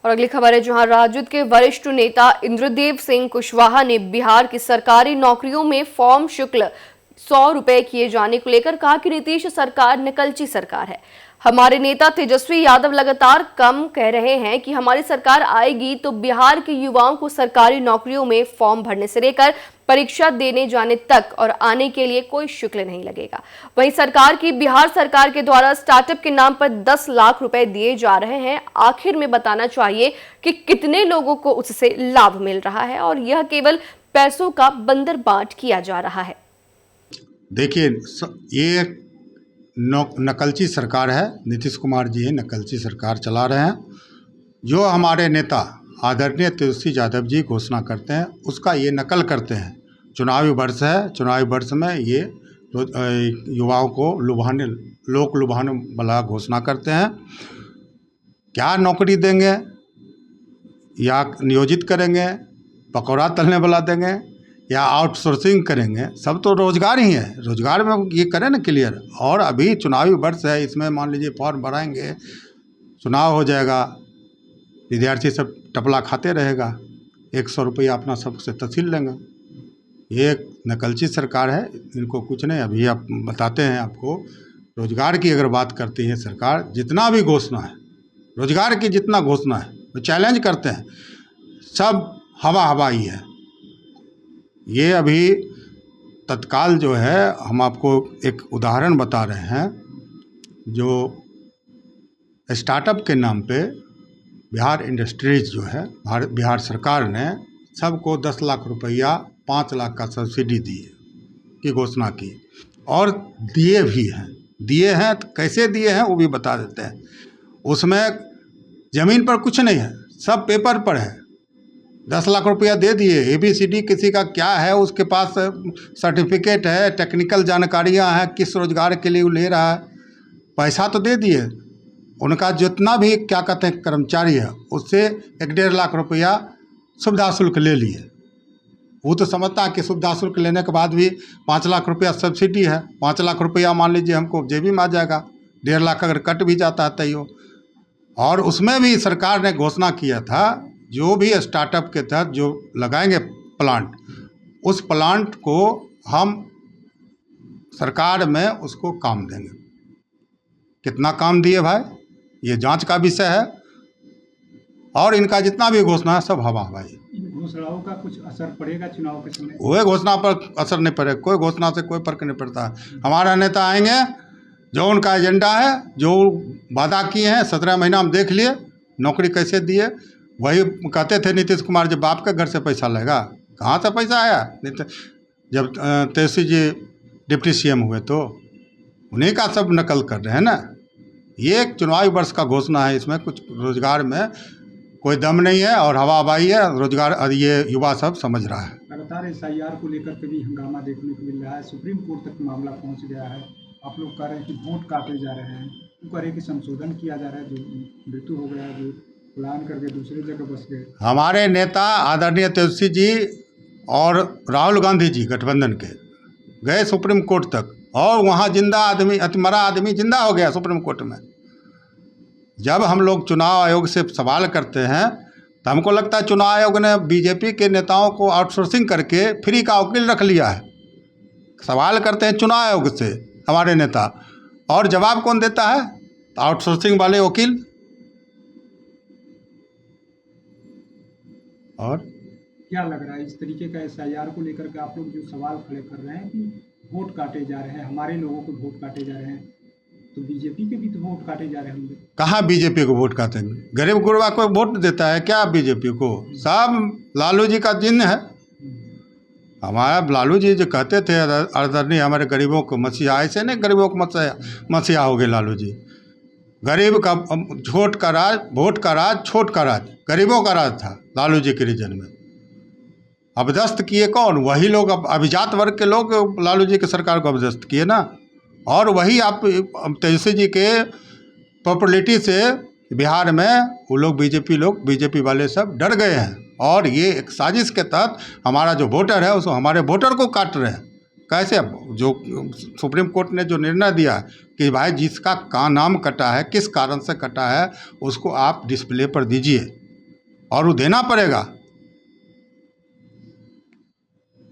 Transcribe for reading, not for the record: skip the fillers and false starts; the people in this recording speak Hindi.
और अगली खबर है जहां राजद के वरिष्ठ नेता इंद्रदेव सिंह कुशवाहा ने बिहार की सरकारी नौकरियों में फॉर्म शुल्क 100 रुपए किए जाने को लेकर कहा कि नीतीश सरकार नकलची सरकार है। हमारे नेता तेजस्वी यादव लगातार कम कह रहे हैं कि हमारी सरकार आएगी तो बिहार के युवाओं को सरकारी नौकरियों में फॉर्म भरने से लेकर परीक्षा देने जाने तक और आने के लिए कोई शुल्क नहीं लगेगा। वहीं सरकार की बिहार सरकार के द्वारा स्टार्टअप के नाम पर 10 लाख रुपए दिए जा रहे हैं। आखिर में बताना चाहिए कि कितने लोगों को उससे लाभ मिल रहा है और यह केवल पैसों का बंदर बांट किया जा रहा है। देखिए, ये नकलची सरकार है। नीतीश कुमार जी नकलची सरकार चला रहे हैं। जो हमारे नेता आदरणीय तेजस्वी यादव जी घोषणा करते हैं उसका ये नकल करते हैं। चुनावी वर्ष है, चुनावी वर्ष में ये युवाओं को लुभाने वाला घोषणा करते हैं। क्या नौकरी देंगे या नियोजित करेंगे, पकौड़ा तलने वाला देंगे या आउटसोर्सिंग करेंगे, सब तो रोजगार ही है। रोजगार में ये करें ना क्लियर। और अभी चुनावी वर्ष है, इसमें मान लीजिए फॉर्म भराएंगे, चुनाव हो जाएगा, विद्यार्थी सब टपला खाते रहेगा, 100 रुपया अपना सबसे तहसील लेंगे। ये एक नकलची सरकार है, इनको कुछ नहीं। अभी आप बताते हैं आपको, रोजगार की अगर बात करती है सरकार, जितना भी घोषणा है रोजगार की, जितना घोषणा है वो चैलेंज करते हैं, सब हवा ही है। ये अभी तत्काल जो है, हम आपको एक उदाहरण बता रहे हैं। जो स्टार्टअप के नाम पे बिहार इंडस्ट्रीज जो है, बिहार सरकार ने सबको 10 लाख रुपया 5 लाख का सब्सिडी की घोषणा की और दिए हैं तो कैसे दिए हैं वो भी बता देते हैं। उसमें ज़मीन पर कुछ नहीं है, सब पेपर पर है। 10 लाख रुपया दे दिए। ABCD किसी का क्या है, उसके पास सर्टिफिकेट है, टेक्निकल जानकारियां हैं, किस रोजगार के लिए वो ले रहा है, पैसा तो दे दिए। उनका जितना भी क्या कहते हैं कर्मचारी है, उससे 1-1.5 लाख रुपया सुविधा शुल्क ले लिए। वो तो समझता है कि सुविधा शुल्क लेने के बाद भी 5 लाख रुपया सब्सिडी है। 5 लाख रुपया मान लीजिए हमको जेबी में आ जाएगा, 1.5 लाख अगर कट भी जाता है तैयो। और उसमें भी सरकार ने घोषणा किया था, जो भी स्टार्टअप के तहत जो लगाएंगे प्लांट, उस प्लांट को हम सरकार में उसको काम देंगे। कितना काम दिए भाई, ये जांच का विषय है। और इनका जितना भी घोषणा है सब हवा हवाई। इन घोषणाओं का कुछ असर पड़ेगा चुनाव के समय? वह घोषणा पर असर नहीं पड़ेगा, कोई घोषणा से कोई फर्क नहीं पड़ता। हमारा नेता आएंगे, जो उनका एजेंडा है, जो वादा किए हैं 17 महीना हम देख लिए, नौकरी कैसे दिए। वही कहते थे नीतीश कुमार, जब बाप के घर से पैसा लेगा, कहाँ से पैसा आया? जब तेजस्वी जी डिप्टी CM हुए तो उन्हीं का सब नकल कर रहे हैं ना। ये एक चुनावी वर्ष का घोषणा है, इसमें कुछ रोजगार में कोई दम नहीं है और हवा हवाई है। रोजगार ये युवा सब समझ रहा है। लगातार SIR को लेकर के भी हंगामा देखने को मिल रहा है, सुप्रीम कोर्ट तक मामला पहुँच गया है। आप लोग कह रहे हैं कि वोट काटे जा रहे हैं, वो कह रहे हैं कि संशोधन किया जा रहा है, जो मृत्यु हो गया है, जो प्लान करके दूसरी जगह बस गए। हमारे नेता आदरणीय तेजस्वी जी और राहुल गांधी जी गठबंधन के गए सुप्रीम कोर्ट तक, और वहाँ मरा आदमी जिंदा हो गया सुप्रीम कोर्ट में। जब हम लोग चुनाव आयोग से सवाल करते हैं तो हमको लगता है चुनाव आयोग ने BJP के नेताओं को आउटसोर्सिंग करके फ्री का वकील रख लिया है। सवाल करते हैं चुनाव आयोग से हमारे नेता, और जवाब कौन देता है? आउटसोर्सिंग वाले वकील। और क्या लग रहा है इस तरीके का SIR को लेकर के आप लोग जो सवाल खड़े कर रहे हैं कि वोट काटे जा रहे हैं, हमारे लोगों को वोट काटे जा रहे हैं, तो BJP के भी तो वोट काटे जा रहे होंगे। कहाँ BJP को वोट काटेंगे? गरीब गुरबा को वोट देता है क्या BJP को? सब लालू जी का चिन्ह है। हमारा लालू जी जो कहते थे आदरणीय हमारे गरीबों को मसीहा, ऐसे नहीं गरीबों को मसीहा हो गए लालू जी। गरीब का छोट का राज, वोट का राज, छोट का राज, गरीबों का राज था लालू जी के रीजन में। अबदस्त किए कौन? वही लोग, अभिजात वर्ग के लोग लालू जी की सरकार को अबदस्त किए ना। और वही आप तेजस्वी जी के पॉपुलरिटी से बिहार में वो लोग बीजेपी वाले सब डर गए हैं। और ये एक साजिश के तहत हमारा जो वोटर है उसको, हमारे वोटर को काट रहे हैं। कैसे? जो सुप्रीम कोर्ट ने जो निर्णय दिया कि भाई जिसका नाम कटा है, किस कारण से कटा है, उसको आप डिस्प्ले पर दीजिए। और वो देना पड़ेगा।